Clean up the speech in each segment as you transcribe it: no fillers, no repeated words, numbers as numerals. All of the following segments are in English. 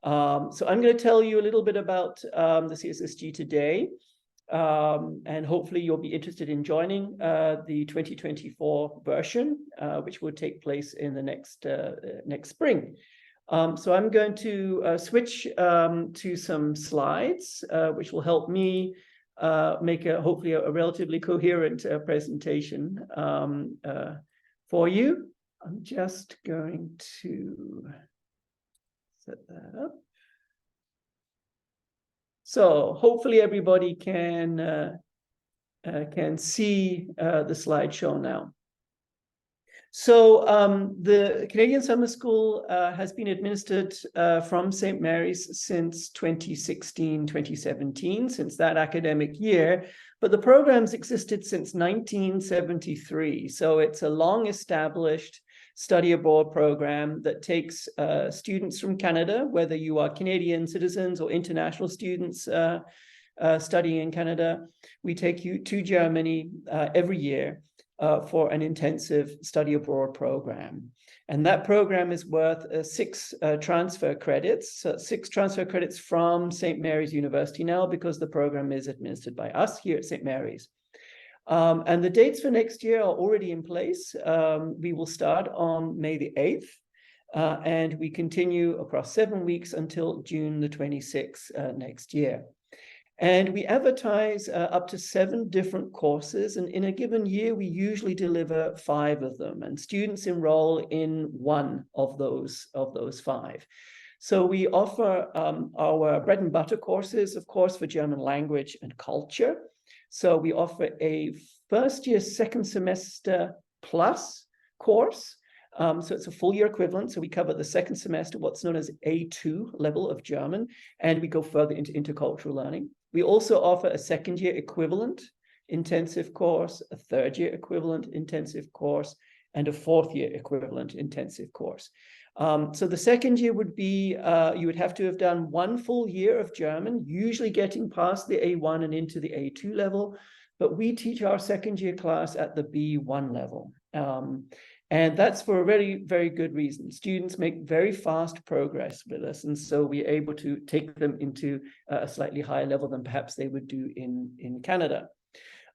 So I'm going to tell you a little bit about the CSSG today, and hopefully you'll be interested in joining the 2024 version, which will take place in the next spring. So I'm going to switch to some slides, which will help me make hopefully a relatively coherent presentation for you. I'm just going to set that up. So hopefully everybody can see the slideshow now. So the Canadian Summer School has been administered from St. Mary's since 2016, 2017, since that academic year, but the program's existed since 1973. So it's a long-established study abroad program that takes students from Canada, whether you are Canadian citizens or international students studying in Canada. We take you to Germany every year for an intensive study abroad program. And that program is worth 6 transfer credits, so 6 transfer credits from St. Mary's University now, because the program is administered by us here at St. Mary's. And the dates for next year are already in place. We will start on May the 8th, and we continue across 7 weeks until June the 26th next year. And we advertise up to 7 different courses, and in a given year, we usually deliver 5 of them, and students enroll in 1 of those 5. So we offer our bread and butter courses, of course, for German language and culture. So we offer a first year, second semester plus course. So it's a full year equivalent. So we cover the second semester, what's known as A2 level of German, and we go further into intercultural learning. We also offer a second year equivalent intensive course, a third year equivalent intensive course, and a fourth year equivalent intensive course. So the second year would be, you would have to have done 1 full year of German, usually getting past the A1 and into the A2 level, but we teach our second year class at the B1 level. And that's for a very, very good reason. Students make very fast progress with us, and so we're able to take them into a slightly higher level than perhaps they would do in Canada.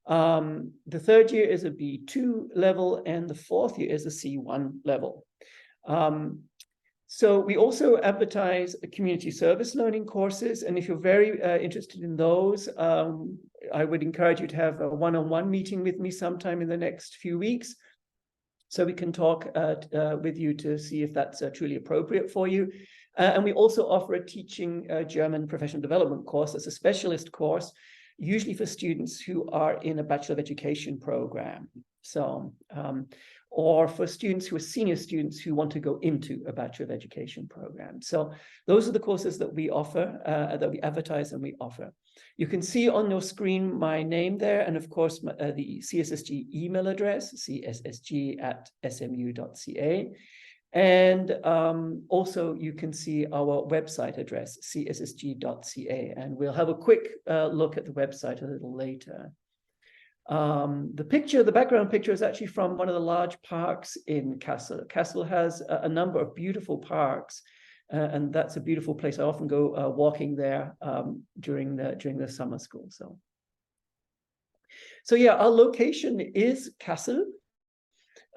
The third year is a B2 level, and the fourth year is a C1 level. So we also advertise community service learning courses, and if you're very interested in those, I would encourage you to have a one-on-one meeting with me sometime in the next few weeks, so we can talk with you to see if that's truly appropriate for you. And we also offer a teaching German professional development course. It's a specialist course, usually for students who are in a Bachelor of Education program. So, or for students who are senior students who want to go into a Bachelor of Education program. So those are the courses that we offer, that we advertise and we offer. You can see on your screen my name there, and of course the CSSG email address, cssg@smu.ca. And also you can see our website address, cssg.ca, and we'll have a quick look at the website a little later. The background picture is actually from one of the large parks in Kassel. Kassel has a number of beautiful parks, and that's a beautiful place. I often go walking there during the summer school. So yeah, our location is Kassel.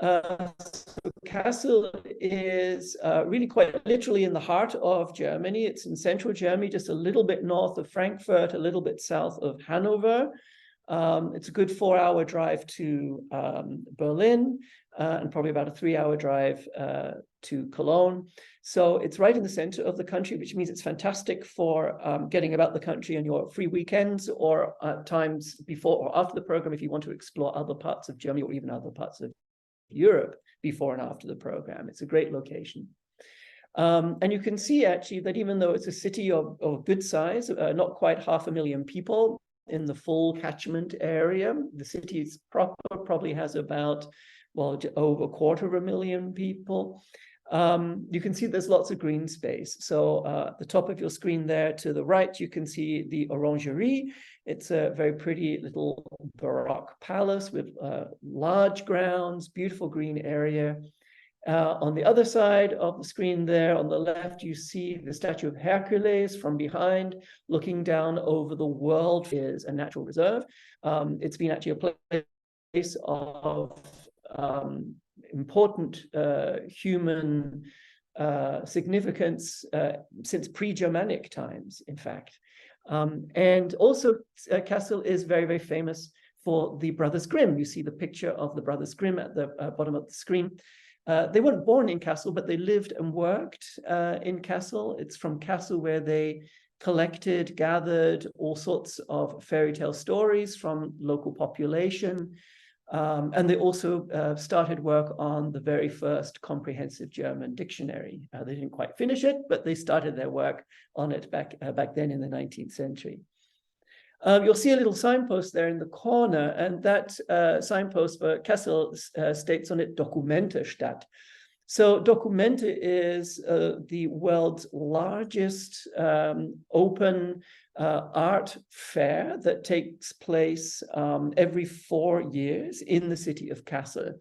So Kassel is really quite literally in the heart of Germany. It's in central Germany, just a little bit north of Frankfurt, a little bit south of Hanover. It's a good 4-hour drive to Berlin, and probably about a 3-hour drive to Cologne. So it's right in the center of the country, which means it's fantastic for getting about the country on your free weekends, or times before or after the program if you want to explore other parts of Germany or even other parts of Europe before and after the program. It's a great location. And you can see actually that even though it's a city of good size, not quite 500,000 people in the full catchment area, the city proper probably has about, well, over 250,000 people. You can see there's lots of green space. So at the top of your screen there to the right, you can see the Orangerie. It's a very pretty little Baroque palace with large grounds, beautiful green area. On the other side of the screen there, on the left, you see the statue of Hercules from behind, looking down over the world. It is a natural reserve. It's been actually a place of important human significance since pre-Germanic times, in fact. And also, Kassel is very, very famous for the Brothers Grimm. You see the picture of the Brothers Grimm at the bottom of the screen. They weren't born in Kassel, but they lived and worked in Kassel. It's from Kassel where they collected, gathered all sorts of fairy tale stories from local population. And they also started work on the very first comprehensive German dictionary. They didn't quite finish it, but they started their work on it back then in the 19th century. You'll see a little signpost there in the corner, and that signpost for Kassel states on it Dokumente Stadt. So Dokumente is the world's largest open art fair that takes place every 4 years in the city of Kassel.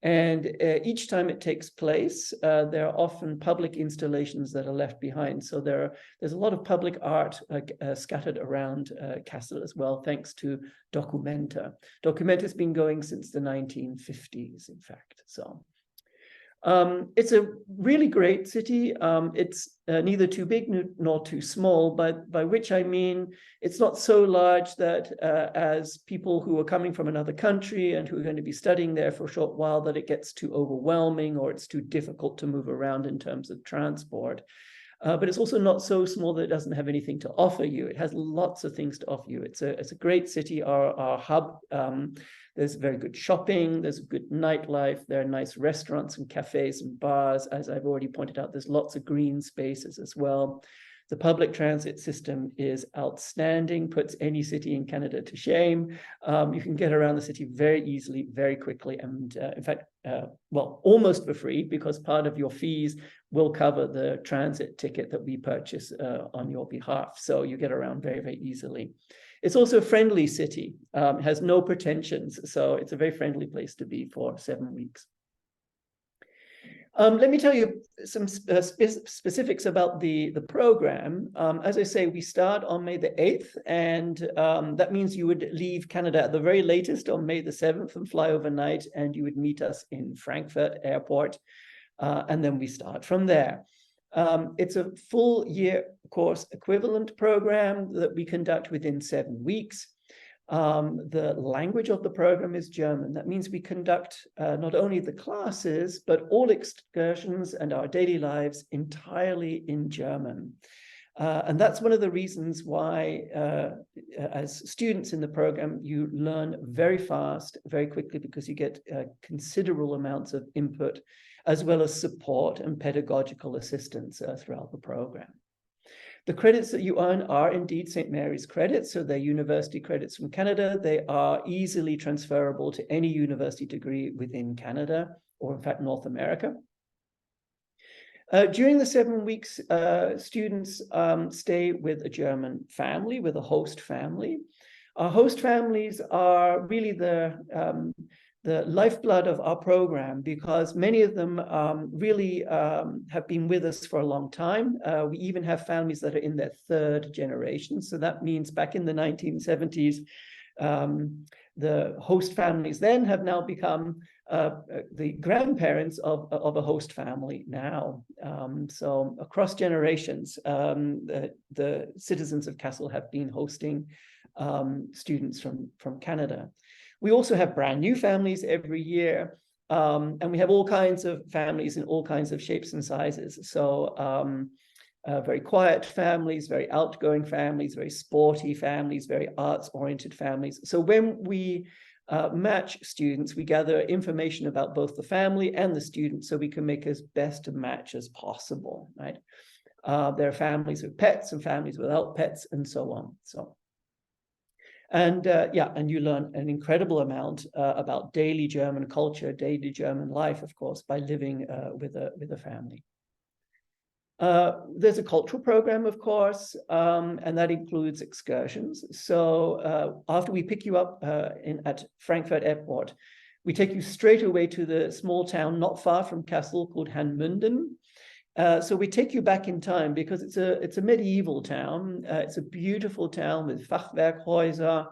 And each time it takes place, there are often public installations that are left behind. So there's a lot of public art scattered around Kassel as well, thanks to Documenta. Documenta has been going since the 1950s, in fact. So it's a really great city. It's neither too big nor too small, but by which I mean it's not so large that as people who are coming from another country and who are going to be studying there for a short while, that it gets too overwhelming or it's too difficult to move around in terms of transport. But it's also not so small that it doesn't have anything to offer you. It has lots of things to offer you. It's a great city, our hub. There's very good shopping, there's good nightlife, there are nice restaurants and cafes and bars. As I've already pointed out, there's lots of green spaces as well. The public transit system is outstanding, puts any city in Canada to shame. You can get around the city very easily, very quickly, and in fact, well, almost for free, because part of your fees will cover the transit ticket that we purchase on your behalf. So you get around very, very easily. It's also a friendly city, has no pretensions, so it's a very friendly place to be for 7 weeks. Let me tell you some specifics about the program. As I say, we start on May the 8th, and that means you would leave Canada at the very latest on May the 7th and fly overnight, and you would meet us in Frankfurt Airport, and then we start from there. It's a full year course equivalent program that we conduct within 7 weeks. The language of the program is German. That means we conduct not only the classes, but all excursions and our daily lives entirely in German. And that's one of the reasons why, as students in the program, you learn very fast, very quickly, because you get considerable amounts of input, as well as support and pedagogical assistance throughout the program. The credits that you earn are indeed St. Mary's credits, so they're university credits from Canada. They are easily transferable to any university degree within Canada, or in fact, North America. During the 7 weeks, students stay with a German family, with a host family. Our host families are really the lifeblood of our program, because many of them really have been with us for a long time. We even have families that are in their 3rd generation. So that means back in the 1970s, the host families then have now become the grandparents of a host family now. So across generations, the citizens of Kassel have been hosting students from Canada. We also have brand new families every year, and we have all kinds of families in all kinds of shapes and sizes. So very quiet families, very outgoing families, very sporty families, very arts-oriented families. So when we match students, we gather information about both the family and the student, so we can make as best a match as possible, right? There are families with pets and families without pets, and so on. So. And yeah, and you learn an incredible amount about daily German culture, daily German life, of course, by living with a family. There's a cultural program, of course, and that includes excursions. So after we pick you up at Frankfurt Airport, We take you straight away to the small town not far from Kassel called Hanmünden. So we take you back in time because it's a medieval town. It's a beautiful town with Fachwerkhäuser,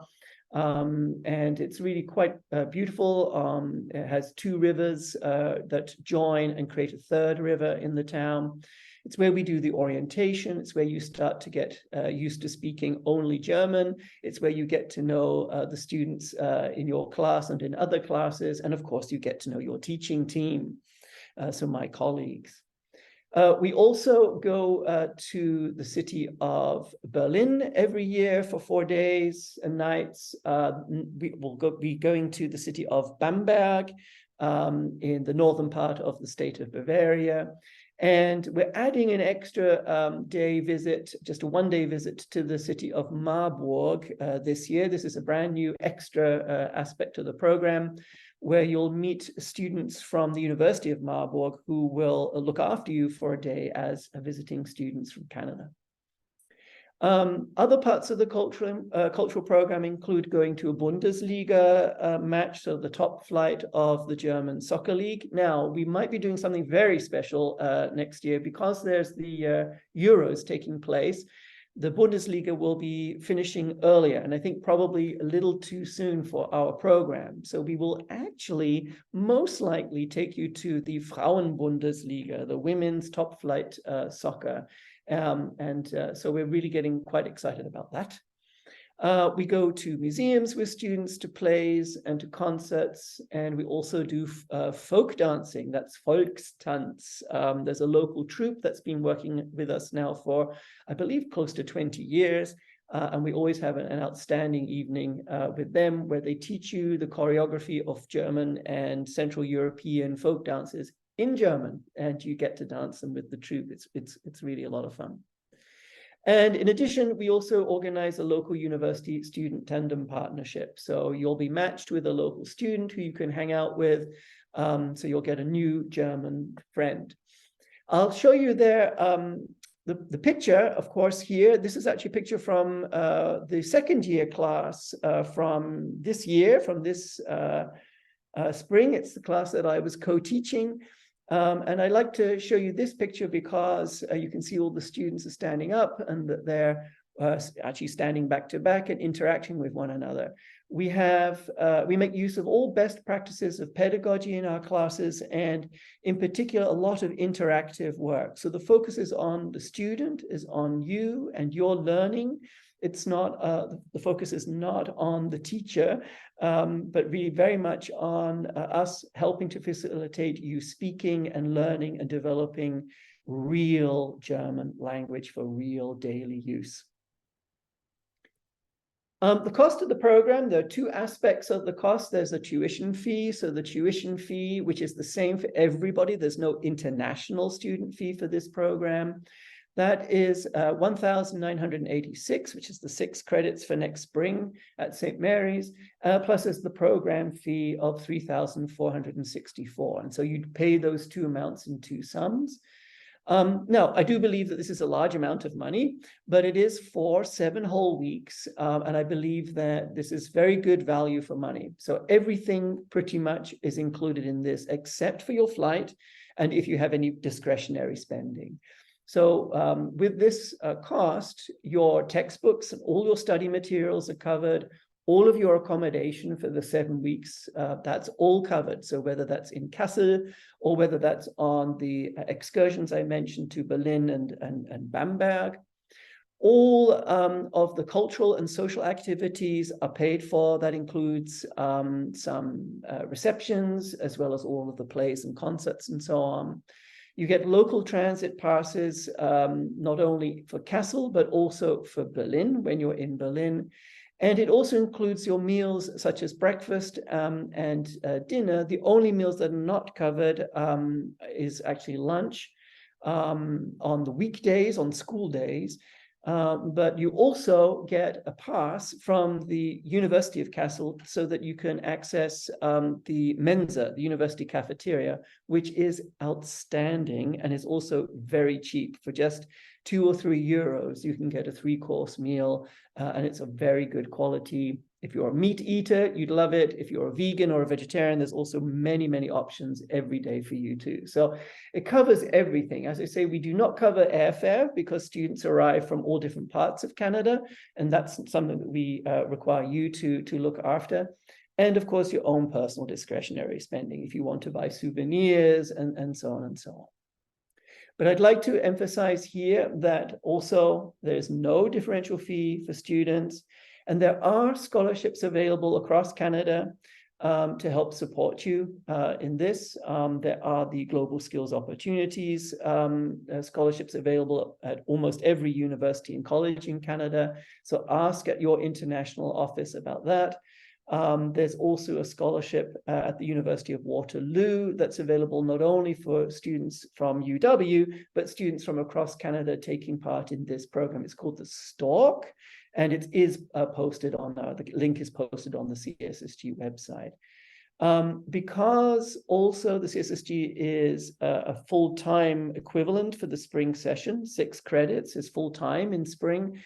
and it's really quite beautiful. It has two rivers that join and create a third river in the town. It's where we do the orientation. It's where you start to get used to speaking only German. It's where you get to know the students in your class and in other classes. And of course, you get to know your teaching team, so my colleagues. We also go to the city of Berlin every year for 4 days and nights. We will be going to the city of Bamberg in the northern part of the state of Bavaria. And we're adding an extra day visit, just a one-day visit to the city of Marburg this year. This is a brand new extra aspect of the program, where you'll meet students from the University of Marburg who will look after you for a day as visiting students from Canada. Other parts of the cultural program include going to a Bundesliga match, so the top flight of the German Soccer League. Now, we might be doing something very special next year because there's the Euros taking place. The Bundesliga will be finishing earlier, and I think probably a little too soon for our program. So we will actually most likely take you to the Frauen-Bundesliga, the women's top flight soccer. So we're really getting quite excited about that. We go to museums with students, to plays and to concerts, and we also do folk dancing. That's Volkstanz. There's a local troupe that's been working with us now for, I believe, close to 20 years. And we always have an outstanding evening with them where they teach you the choreography of German and Central European folk dances in German, and you get to dance them with the troupe. It's really a lot of fun. And in addition, we also organize a local university student tandem partnership. So you'll be matched with a local student who you can hang out with. So you'll get a new German friend. I'll show you there the picture, of course, here. This is actually a picture from the second year class from this year, from this spring. It's the class that I was co-teaching. And I like to show you this picture because you can see all the students are standing up and that they're actually standing back to back and interacting with one another. We make use of all best practices of pedagogy in our classes, and in particular, a lot of interactive work. So the focus is on the student, is on you and your learning. It's not, the focus is not on the teacher, but really very much on us helping to facilitate you speaking and learning and developing real German language for real daily use. The cost of the program, there are two aspects of the cost. There's a tuition fee. So the tuition fee, which is the same for everybody, there's no international student fee for this program. That is 1,986, which is the 6 credits for next spring at St. Mary's, plus there's the program fee of 3,464. And so you'd pay those two amounts in two sums. Now, I do believe that this is a large amount of money, but it is for 7 whole weeks. And I believe that this is very good value for money. So everything pretty much is included in this, except for your flight and if you have any discretionary spending. So with this cost, your textbooks and all your study materials are covered. All of your accommodation for the 7 weeks, that's all covered. So whether that's in Kassel or whether that's on the excursions I mentioned to Berlin and Bamberg, all of the cultural and social activities are paid for. That includes some receptions, as well as all of the plays and concerts and so on. You get local transit passes, not only for Kassel, but also for Berlin when you're in Berlin. And it also includes your meals such as breakfast and dinner. The only meals that are not covered is actually lunch on the weekdays, on school days. But you also get a pass from the University of Kassel so that you can access the Mensa, the university cafeteria, which is outstanding and is also very cheap. For just 2 or 3 euros, you can get a 3-course meal, and it's a very good quality. If you're a meat eater, you'd love it. If you're a vegan or a vegetarian, there's also many, many options every day for you too. So it covers everything. As I say, we do not cover airfare because students arrive from all different parts of Canada, and that's something that we require you to look after. And of course, your own personal discretionary spending if you want to buy souvenirs and so on and so on. But I'd like to emphasize here that also there's no differential fee for students, and there are scholarships available across Canada to help support you in this. There are the Global Skills Opportunities scholarships available at almost every university and college in Canada. So ask at your international office about that. There's also a scholarship at the University of Waterloo that's available not only for students from UW, but students from across Canada taking part in this program. It's called the STALK, and it is posted on, the link is posted on the CSSG website. Because also the CSSG is a full-time equivalent for the spring session, 6 credits is full-time in spring.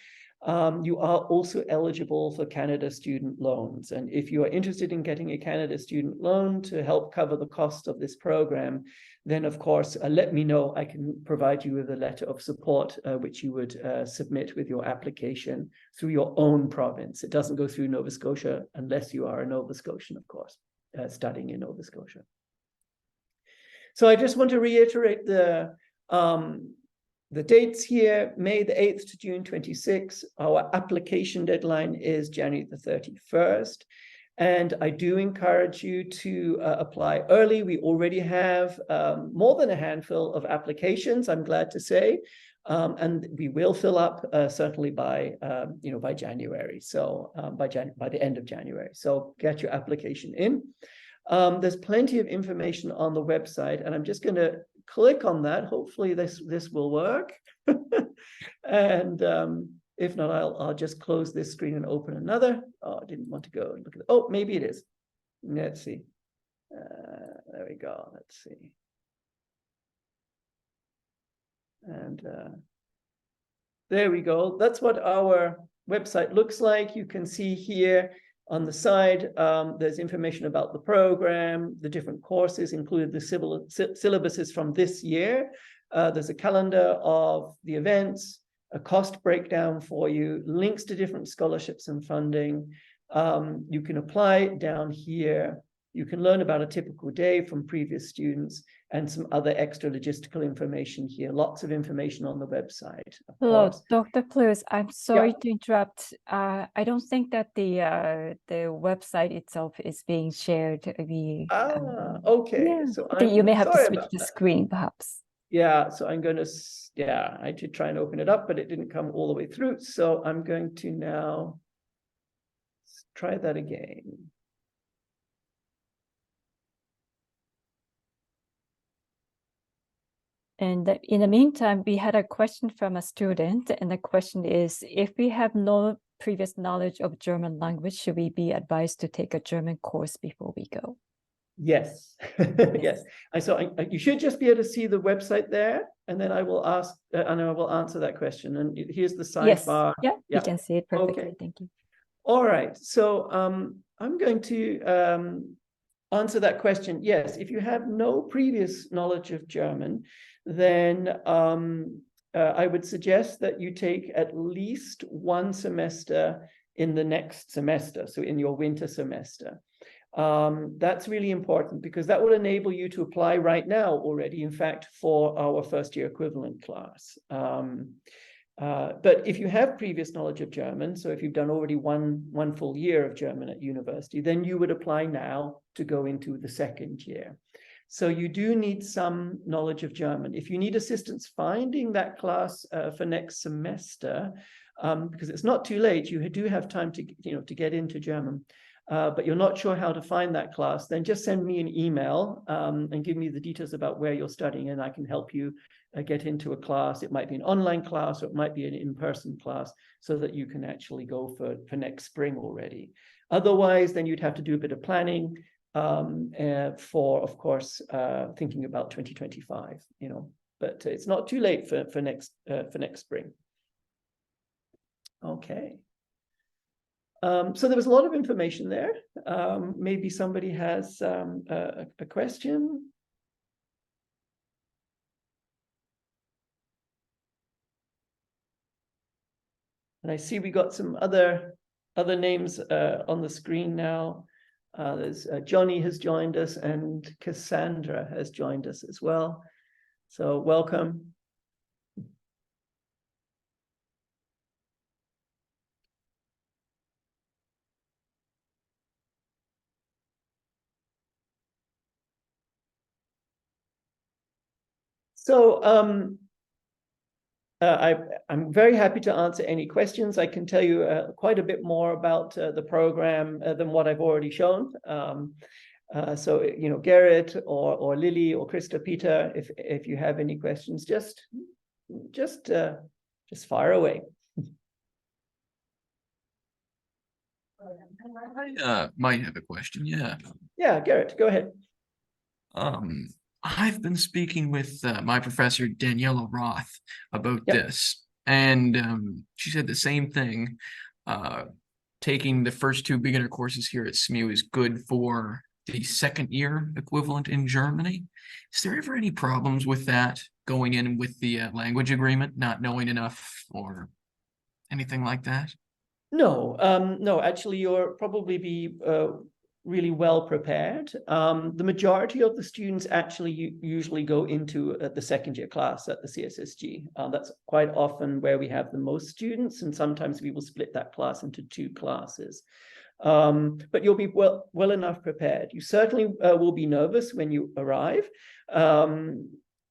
You are also eligible for Canada student loans. And if you are interested in getting a Canada student loan to help cover the cost of this program, then of course, let me know. I can provide you with a letter of support, which you would submit with your application through your own province. It doesn't go through Nova Scotia unless you are a Nova Scotian, of course, studying in Nova Scotia. So I just want to reiterate the dates here, May the 8th to June 26th. Our application deadline is January the 31st. And I do encourage you to apply early. We already have more than a handful of applications, I'm glad to say. And we will fill up certainly by by January. So by the end of January. So get your application in. There's plenty of information on the website, and I'm just going to click on that. Hopefully this will work. And if not, I'll just close this screen and open another. Oh, I didn't want to go and look at it. Oh, maybe it is. Let's see. There we go. Let's see. And there we go. That's what our website looks like. You can see here on the side, there's information about the program, the different courses, including the syllabuses from this year. There's a calendar of the events, a cost breakdown for you, links to different scholarships and funding. You can apply down here. You can learn about a typical day from previous students and some other extra logistical information here. Lots of information on the website. Hello, Dr. Plews. I'm sorry to interrupt. I don't think that the website itself is being shared. Okay. Yeah. So you may have to switch the screen, perhaps. Yeah, so I'm going to, I did try and open it up, but it didn't come all the way through. So I'm going to now try that again. And in the meantime, we had a question from a student, and the question is, if we have no previous knowledge of German language, should we be advised to take a German course before we go? Yes, yes. You should just be able to see the website there, and then I will ask, and I will answer that question. And here's the sidebar. Yes, you can see it perfectly. Okay. Thank you. All right. So I'm going to answer that question. Yes, if you have no previous knowledge of German, then I would suggest that you take at least one semester in the next semester, so in your winter semester. That's really important because that will enable you to apply right now already, in fact, for our first year equivalent class. But if you have previous knowledge of German, so if you've done already one full year of German at university, then you would apply now to go into the second year. So you do need some knowledge of German. If you need assistance finding that class for next semester, because it's not too late, you do have time to get into German, but you're not sure how to find that class, then just send me an email and give me the details about where you're studying, and I can help you get into a class. It might be an online class, or it might be an in-person class, so that you can actually go for next spring already. Otherwise, then you'd have to do a bit of planning for, of course, thinking about 2025, but it's not too late for next spring. Okay. So there was a lot of information there. Maybe somebody has a question. And I see we got some other names on the screen now. There's Johnny has joined us, and Cassandra has joined us as well. So welcome. So I'm very happy to answer any questions. I can tell you quite a bit more about the program than what I've already shown. So, you know, Garrett or Lily or Krista, Peter, if you have any questions, just fire away. I might have a question. Yeah, Garrett, go ahead. I've been speaking with my professor Daniela Roth about Yep. this, and she said the same thing. Taking the first 2 beginner courses here at SMU is good for the second year equivalent in Germany. Is there ever any problems with that, going in with the language agreement, not knowing enough or anything like that? No, no, actually, you'll probably be really well prepared. The majority of the students actually usually go into the second year class at the CSSG. That's quite often where we have the most students, and sometimes we will split that class into 2 classes. But you'll be well enough prepared. You certainly will be nervous when you arrive.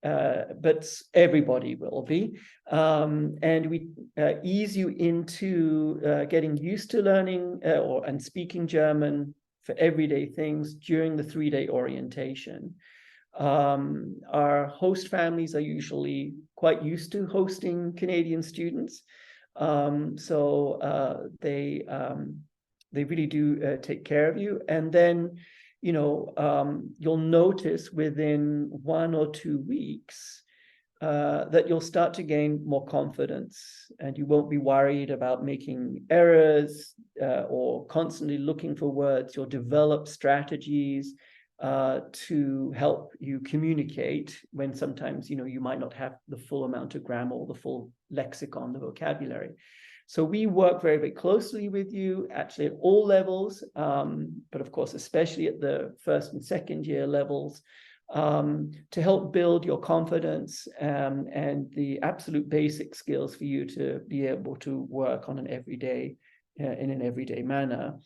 But everybody will be, and we ease you into getting used to learning and speaking German for everyday things during the 3-day orientation. Our host families are usually quite used to hosting Canadian students, so they really do take care of you. And then, you know, you'll notice within 1 or 2 weeks that you'll start to gain more confidence, and you won't be worried about making errors or constantly looking for words. You'll develop strategies to help you communicate when sometimes, you know, you might not have the full amount of grammar or the full lexicon, the vocabulary. So we work very, very closely with you, actually at all levels, but of course, especially at the first and second year levels, to help build your confidence and the absolute basic skills for you to be able to work on an everyday, in an everyday manner.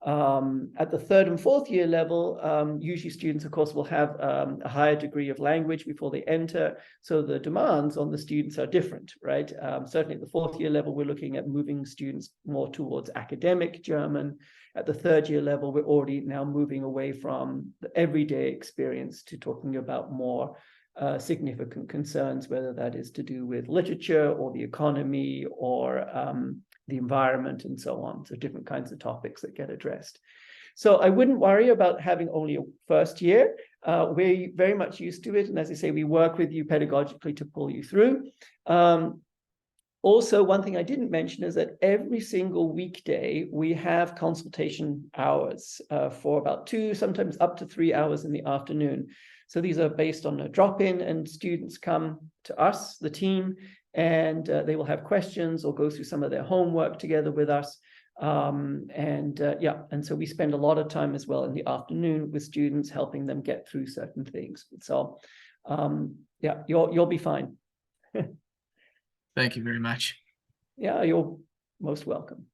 At the 3rd and 4th year level, usually students, of course, will have a higher degree of language before they enter. So the demands on the students are different, right? Certainly at the 4th year level, we're looking at moving students more towards academic German. At the 3rd year level, we're already now moving away from the everyday experience to talking about more significant concerns, whether that is to do with literature or the economy or the environment and so on. So different kinds of topics that get addressed. So I wouldn't worry about having only a first year. We're very much used to it. And as I say, we work with you pedagogically to pull you through. Also, one thing I didn't mention is that every single weekday, we have consultation hours for about 2, sometimes up to 3 hours in the afternoon. So these are based on a drop-in, and students come to us, the team, and they will have questions or go through some of their homework together with us. And so we spend a lot of time as well in the afternoon with students, helping them get through certain things. So yeah, you'll be fine. Thank you very much. Yeah, you're most welcome.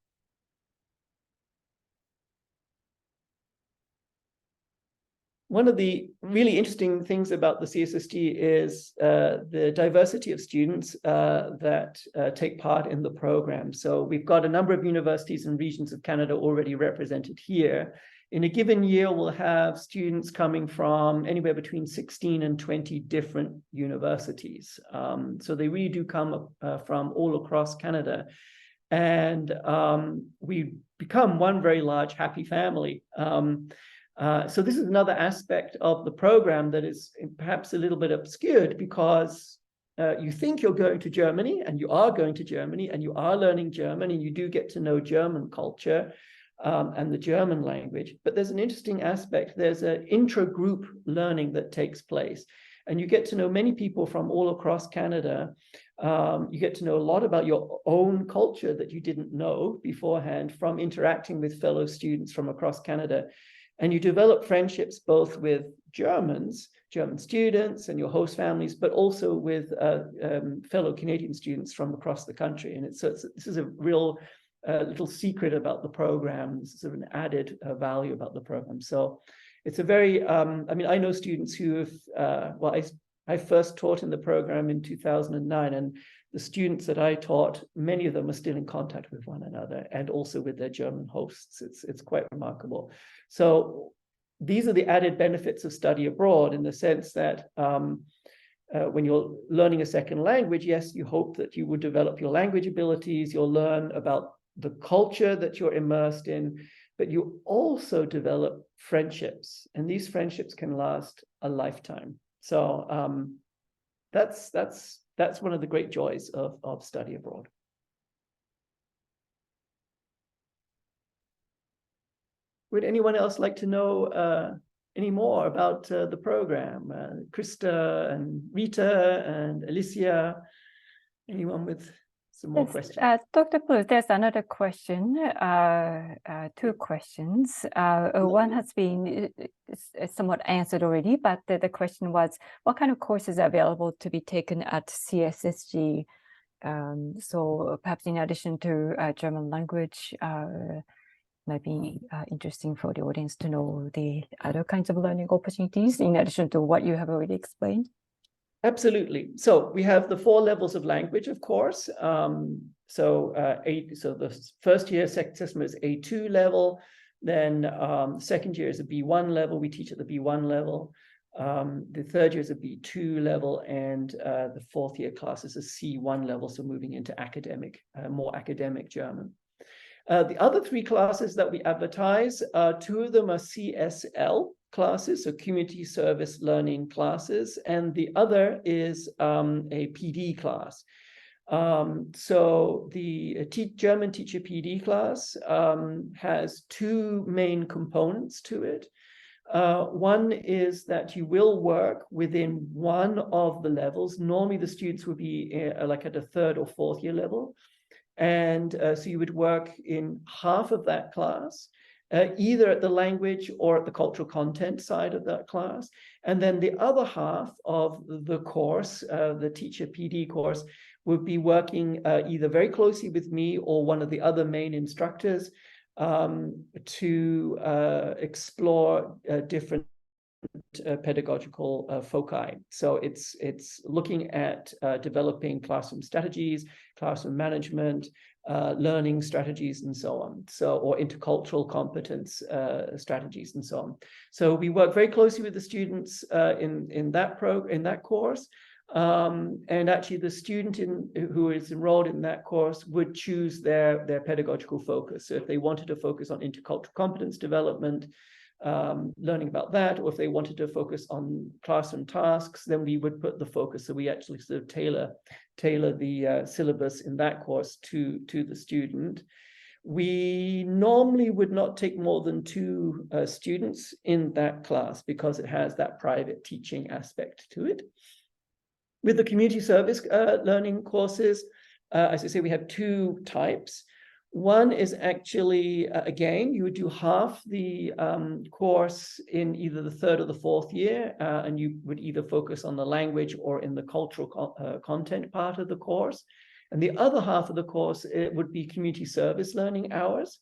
One of the really interesting things about the CSSG is the diversity of students that take part in the program. So we've got a number of universities and regions of Canada already represented here. In a given year, we'll have students coming from anywhere between 16 and 20 different universities. So they really do come from all across Canada. And we become one very large happy family. So this is another aspect of the program that is perhaps a little bit obscured, because you think you're going to Germany, and you are going to Germany, and you are learning German, and you do get to know German culture and the German language. But there's an interesting aspect. There's an intra-group learning that takes place. And you get to know many people from all across Canada. You get to know a lot about your own culture that you didn't know beforehand from interacting with fellow students from across Canada. And you develop friendships both with German students and your host families, but also with fellow Canadian students from across the country. And this is a real little secret about the program. This is sort of an added value about the program. So it's a very, I mean, I know students who have, I first taught in the program in 2009, and the students that I taught, many of them are still in contact with one another and also with their German hosts. It's quite remarkable. So these are the added benefits of study abroad, in the sense that when you're learning a second language, yes, you hope that you would develop your language abilities, you'll learn about the culture that you're immersed in, but you also develop friendships, and these friendships can last a lifetime. So that's one of the great joys of study abroad. Would anyone else like to know any more about the program? Krista and Rita and Alicia, anyone with some more questions? Dr. Bluth, there's another question, two questions. One has been somewhat answered already, but the question was, what kind of courses are available to be taken at CSSG? So perhaps in addition to German language, might be interesting for the audience to know the other kinds of learning opportunities in addition to what you have already explained. Absolutely. So we have the 4 levels of language, of course. So the first year assessment is A2 level. Then second year is a B1 level. We teach at the B1 level. The third year is a B2 level, and the fourth year class is a C1 level. So moving into more academic German. The other 3 classes that we advertise, 2 of them are CSL classes, so community service learning classes, and the other is a PD class. So the German teacher PD class has 2 main components to it. One is that you will work within one of the levels. Normally the students would be like at a 3rd or 4th year level. And so you would work in half of that class, either at the language or at the cultural content side of that class. And then the other half of the course, the teacher PD course, would be working either very closely with me or one of the other main instructors to explore different pedagogical foci. So it's looking at developing classroom strategies, classroom management, learning strategies, and so on. So, or intercultural competence strategies, and so on. So we work very closely with the students in that course. And actually, the student who is enrolled in that course would choose their pedagogical focus. So if they wanted to focus on intercultural competence development, learning about that, or if they wanted to focus on classroom tasks, then we would put the focus. So we actually sort of tailor the syllabus in that course to the student. We normally would not take more than 2 students in that class because it has that private teaching aspect to it. With the community service learning courses, as I say, we have 2 types. One is actually, again, you would do half the course in either the 3rd or the 4th year, and you would either focus on the language or in the cultural content part of the course. And the other half of the course, it would be community service learning hours.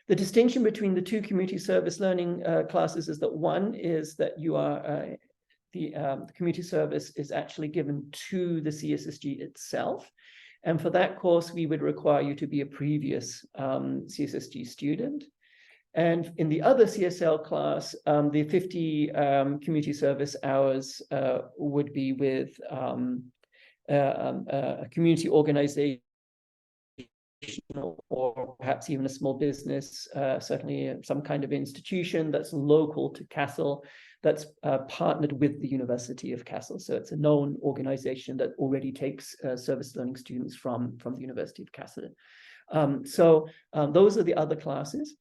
The distinction between the 2 community service learning classes is that one is that you are, the community service is actually given to the CSSG itself. And for that course, we would require you to be a previous CSSG student. And in the other CSL class, the 50 community service hours would be with a community organization or perhaps even a small business, certainly some kind of institution that's local to Kassel, that's partnered with the University of Kassel. So it's a known organization that already takes service learning students from the University of Kassel. Those are the other classes.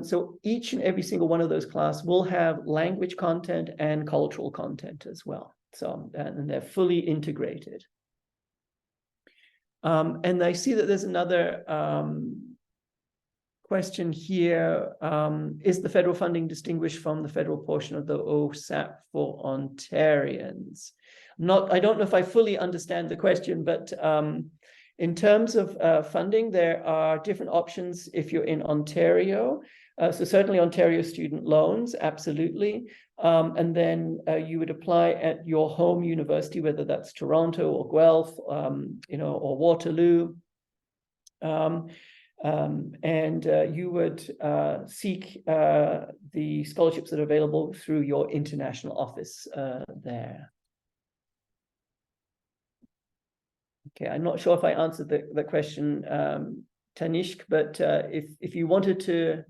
So each and every single one of those classes will have language content and cultural content as well. So, and they're fully integrated. And I see that there's another question here. Is the federal funding distinguished from the federal portion of the OSAP for Ontarians? I don't know if I fully understand the question, but in terms of funding, there are different options if you're in Ontario. So certainly Ontario student loans, absolutely. And then you would apply at your home university, whether that's Toronto or Guelph, or Waterloo. And you would seek the scholarships that are available through your international office there. Okay, I'm not sure if I answered the question, Tanishq, but if you wanted to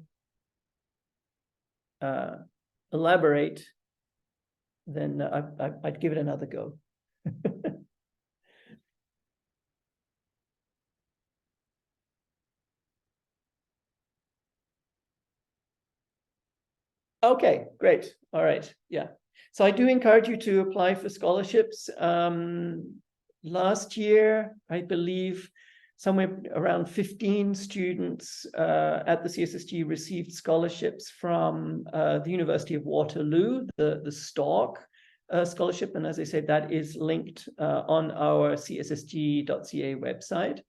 elaborate, then I'd give it another go. Okay, great. All right. Yeah. So I do encourage you to apply for scholarships. Last year, I believe somewhere around 15 students at the CSSG received scholarships from the University of Waterloo, the Stork scholarship. And as I said, that is linked on our cssg.ca website.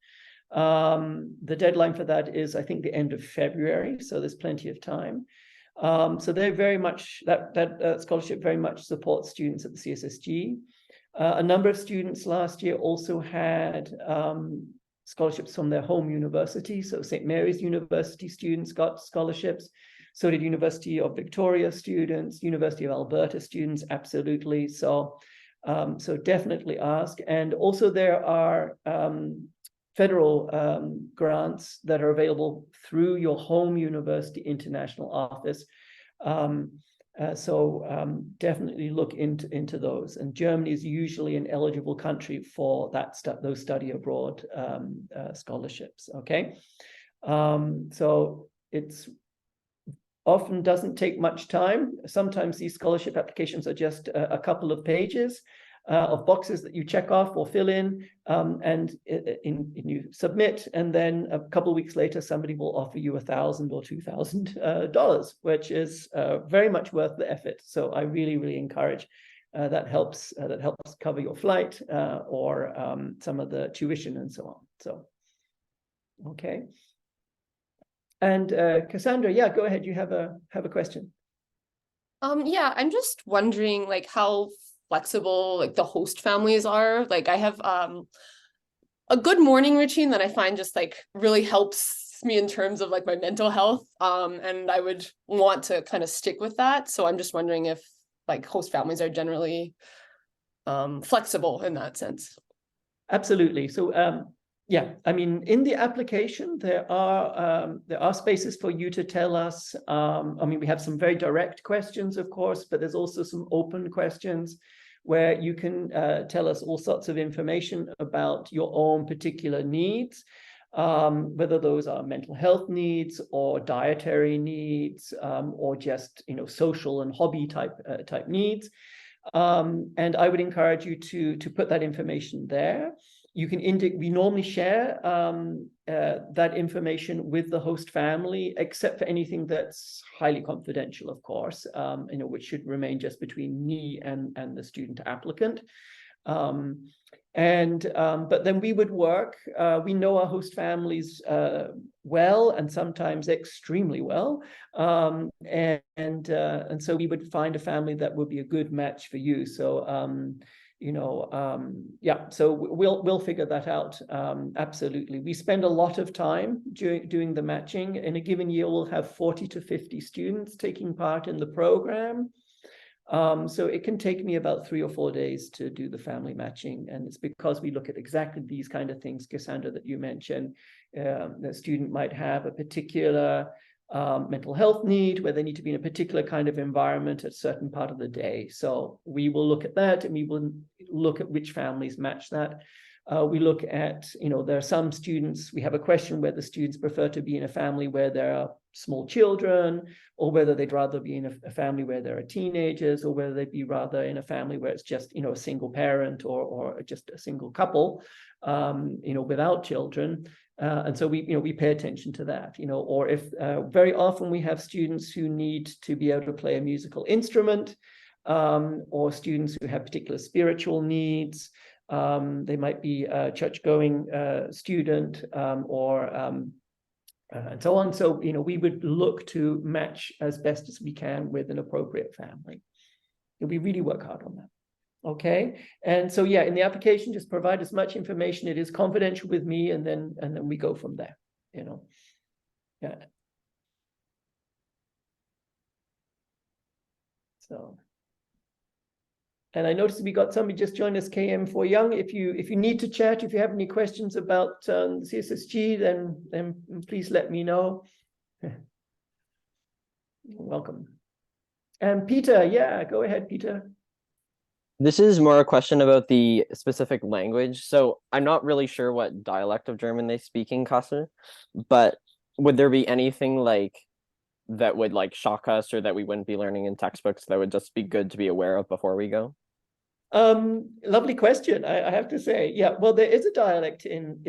The deadline for that is, I think, the end of February. So there's plenty of time. So they're very much, that scholarship very much supports students at the CSSG. A number of students last year also had scholarships from their home university. So St. Mary's University students got scholarships. So did University of Victoria students, University of Alberta students, absolutely. So definitely ask. And also there are federal grants that are available through your home university international office. Definitely look into those. And Germany is usually an eligible country for those study abroad scholarships. Okay, so it's often doesn't take much time. Sometimes these scholarship applications are just a couple of pages of boxes that you check off or fill in, and you submit, and then a couple of weeks later, somebody will offer you $1,000 or $2,000, which is very much worth the effort. So I really, really encourage that helps cover your flight or some of the tuition and so on. So, okay. And Cassandra, yeah, go ahead. You have a question. Yeah, I'm just wondering, like, how flexible like the host families are. Like I have a good morning routine that I find just like really helps me in terms of like my mental health, and I would want to kind of stick with that. So I'm just wondering if like host families are generally flexible in that sense. Absolutely. So yeah, I mean, in the application, there are spaces for you to tell us. I mean, we have some very direct questions, of course, but there's also some open questions where you can tell us all sorts of information about your own particular needs, whether those are mental health needs or dietary needs, or just social and hobby type needs. And I would encourage you to put that information there. You can we normally share that information with the host family, except for anything that's highly confidential, of course, which should remain just between me and the student applicant. But then we would work. We know our host families well, and sometimes extremely well, and so we would find a family that would be a good match for you. So. Yeah, so we'll figure that out. Absolutely. We spend a lot of time doing the matching. In a given year, we'll have 40 to 50 students taking part in the program. So it can take me about 3 or 4 days to do the family matching. And it's because we look at exactly these kind of things, Cassandra, that you mentioned. The student might have a particular mental health need, where they need to be in a particular kind of environment at a certain part of the day. So we will look at that, and we will look at which families match that. We look at, there are some students, we have a question whether students prefer to be in a family where there are small children, or whether they'd rather be in a family where there are teenagers, or whether they'd be rather in a family where it's just, a single parent or just a single couple, without children. And so we pay attention to that, or if very often we have students who need to be able to play a musical instrument, or students who have particular spiritual needs. They might be a church-going student, and so on. So, we would look to match as best as we can with an appropriate family. And we really work hard on that. Okay. And so, yeah, in the application, just provide as much information. It is confidential with me, and then we go from there, Yeah. So. And I noticed we got somebody just joined us, KM4 Young. If you need to chat, if you have any questions about CSSG, then please let me know. You're welcome. And Peter, yeah, go ahead, Peter. This is more a question about the specific language. So I'm not really sure what dialect of German they speak in Kassel, but would there be anything that would shock us, or that we wouldn't be learning in textbooks that would just be good to be aware of before we go? Lovely question. I have to say, yeah. Well, there is a dialect in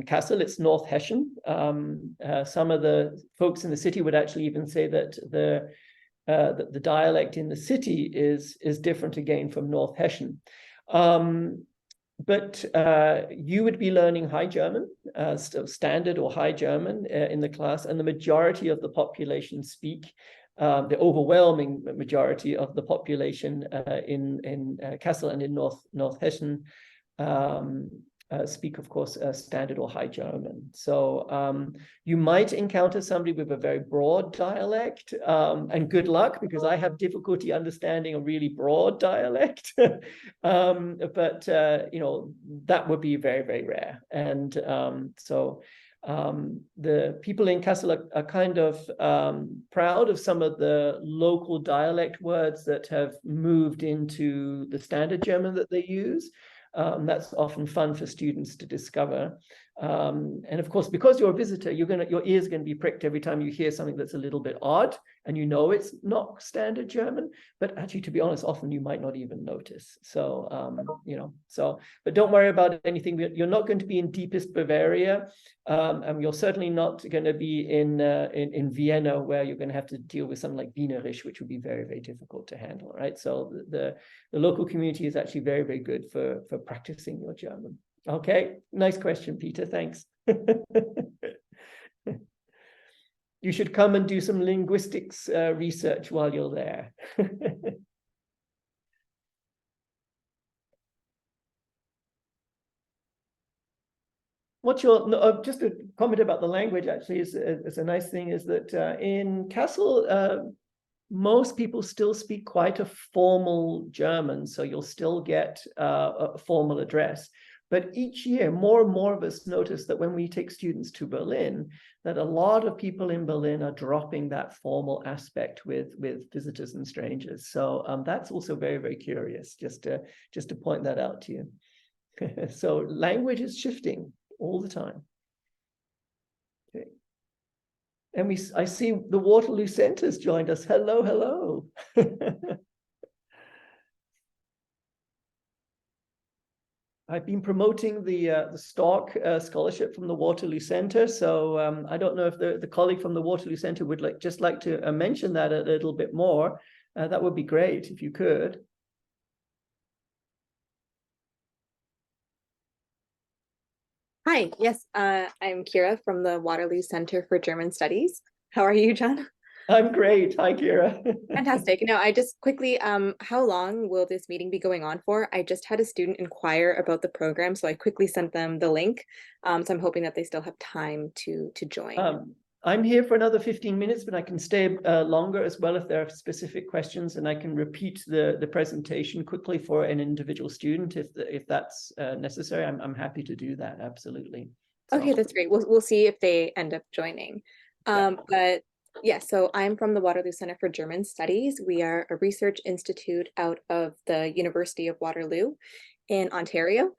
Kassel. It's North Hessian. Some of the folks in the city would actually even say that the dialect in the city is different again from North Hessian. But you would be learning High German, standard or High German in the class, and the majority of the population speak, the overwhelming majority of the population in Kassel and in North Hessen speak, of course, standard or High German. So you might encounter somebody with a very broad dialect, and good luck, because I have difficulty understanding a really broad dialect. But that would be very, very rare. And the people in Kassel are kind of proud of some of the local dialect words that have moved into the standard German that they use. That's often fun for students to discover. And of course, because you're a visitor, your ears are going to be pricked every time you hear something that's a little bit odd, and it's not standard German. But actually, to be honest, often you might not even notice. So, but don't worry about anything. You're not going to be in deepest Bavaria, and you're certainly not going to be in Vienna, where you're going to have to deal with something like Wienerisch, which would be very, very difficult to handle, right? So the local community is actually very, very good for practicing your German. Okay, nice question, Peter. Thanks. You should come and do some linguistics research while you're there. Just a comment about the language, actually, is a nice thing, is that in Kassel, most people still speak quite a formal German, so you'll still get a formal address. But each year, more and more of us notice that when we take students to Berlin, that a lot of people in Berlin are dropping that formal aspect with visitors and strangers. So that's also very, very curious, just to point that out to you. So language is shifting all the time. Okay. And I see the Waterloo Center's joined us. Hello, hello. I've been promoting the Stork Scholarship from the Waterloo Center. So I don't know if the colleague from the Waterloo Center would like to mention that a little bit more. That would be great if you could. Hi, yes, I'm Kira from the Waterloo Center for German Studies. How are you, John? I'm great. Hi, Kira. Fantastic. No, I just quickly, how long will this meeting be going on for? I just had a student inquire about the program, so I quickly sent them the link. So I'm hoping that they still have time to join. I'm here for another 15 minutes, but I can stay longer as well if there are specific questions, and I can repeat the presentation quickly for an individual student if that's necessary. I'm happy to do that, absolutely. So. Okay, that's great. We'll see if they end up joining. But yeah, so I'm from the Waterloo Center for German Studies. We are a research institute out of the University of Waterloo in Ontario.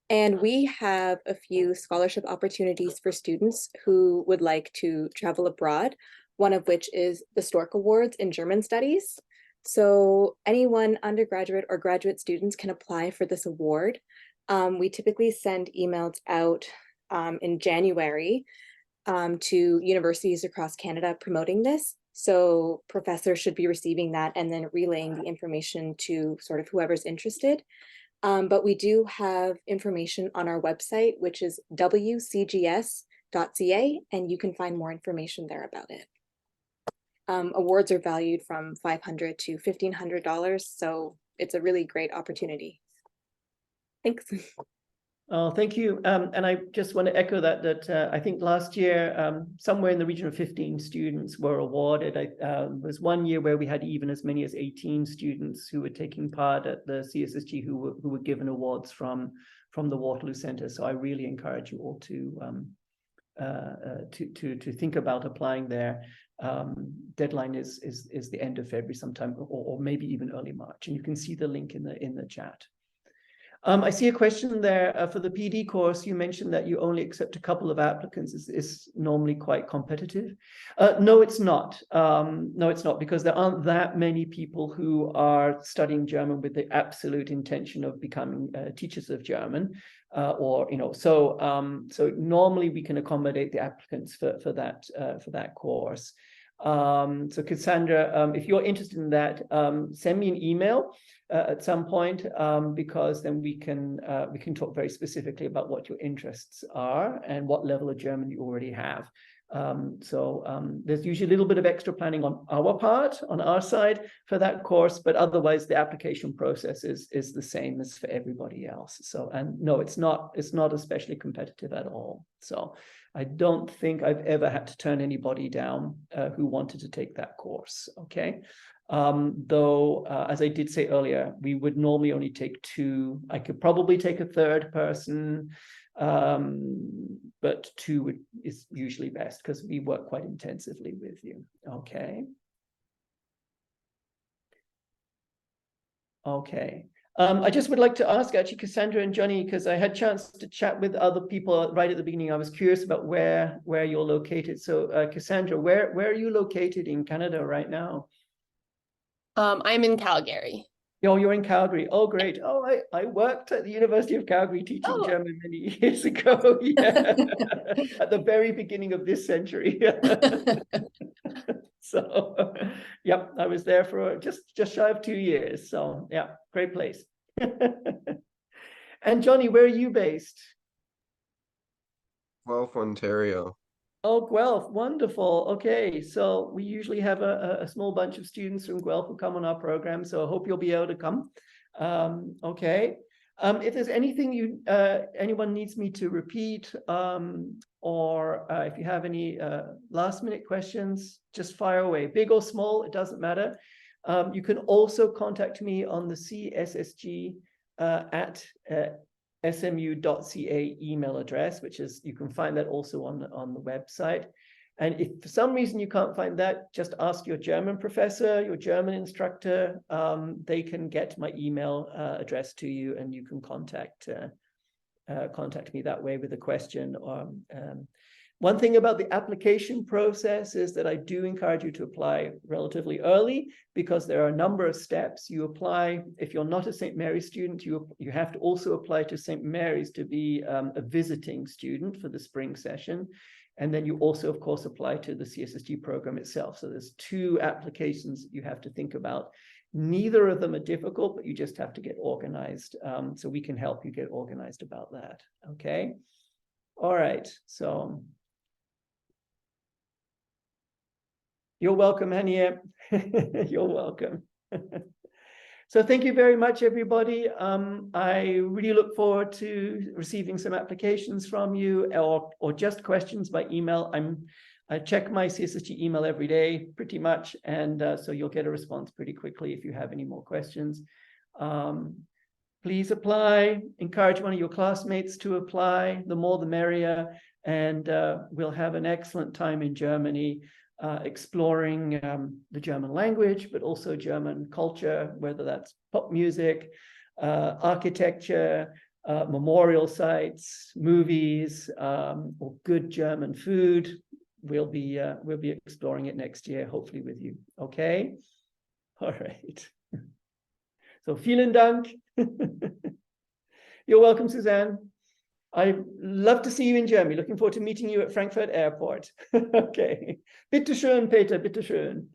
And we have a few scholarship opportunities for students who would like to travel abroad, one of which is the Stork Awards in German Studies. So anyone, undergraduate or graduate students, can apply for this award. We typically send emails out in January to universities across Canada promoting this. So professors should be receiving that and then relaying the information to sort of whoever's interested. But we do have information on our website, which is wcgs.ca, and you can find more information there about it. Awards are valued from $500 to $1,500, so it's a really great opportunity. Thanks. Oh, thank you. And I just want to echo that I think last year, somewhere in the region of 15 students were awarded. There was one year where we had even as many as 18 students who were taking part at the CSSG who were given awards from the Waterloo Center. So I really encourage you all to think about applying there. Deadline is the end of February sometime, or maybe even early March. And you can see the link in the chat. I see a question there for the PD course. You mentioned that you only accept a couple of applicants. Is normally quite competitive. No, it's not. No, it's not, because there aren't that many people who are studying German with the absolute intention of becoming teachers of German, So normally we can accommodate the applicants for that course. So Cassandra, if you're interested in that, send me an email at some point, because then we can talk very specifically about what your interests are and what level of German you already have. There's usually a little bit of extra planning on our part, on our side for that course, but otherwise the application process is the same as for everybody else. So, and no, it's not especially competitive at all. So I don't think I've ever had to turn anybody down who wanted to take that course. Okay. Though, as I did say earlier, we would normally only take 2. I could probably take a third person, but 2 is usually best because we work quite intensively with you. Okay. Okay. I just would like to ask actually Cassandra and Johnny, because I had a chance to chat with other people right at the beginning. I was curious about where you're located. So Cassandra, where are you located in Canada right now? I'm in Calgary. Oh, you're in Calgary. Oh, great. Oh, I worked at the University of Calgary teaching German many years ago. Yeah. At the very beginning of this century. So, yep, I was there for just shy of 2 years. So, yeah, great place. And Johnny, where are you based? Guelph, Ontario. Oh, Guelph, wonderful. Okay, so we usually have a small bunch of students from Guelph who come on our program, so I hope you'll be able to come. Okay. If there's anything anyone needs me to repeat, or if you have any last minute questions, just fire away. Big or small, it doesn't matter. You can also contact me on the CSSG at smu.ca email address, which is, you can find that also on the website. And if for some reason you can't find that, just ask your German professor, your German instructor. They can get my email address to you, and you can contact me that way with a question. One thing about the application process is that I do encourage you to apply relatively early, because there are a number of steps. You apply, if you're not a St. Mary's student, you have to also apply to St. Mary's to be a visiting student for the spring session. And then you also, of course, apply to the CSSG program itself. So there's 2 applications that you have to think about. Neither of them are difficult, but you just have to get organized. So we can help you get organized about that. Okay. All right. So you're welcome, Hania. You're welcome. So thank you very much, everybody. I really look forward to receiving some applications from you, or just questions by email. I check my CSSG email every day, pretty much, and so you'll get a response pretty quickly if you have any more questions. Please apply. Encourage one of your classmates to apply. The more, the merrier. and we'll have an excellent time in Germany, exploring the German language, but also German culture, whether that's pop music, architecture, memorial sites, movies, or good German food. We'll be exploring it next year, hopefully with you. Okay. All right. So vielen Dank. You're welcome, Suzanne. I'd love to see you in Germany. Looking forward to meeting you at Frankfurt Airport. Okay. Bitte schön, Peter, bitte schön.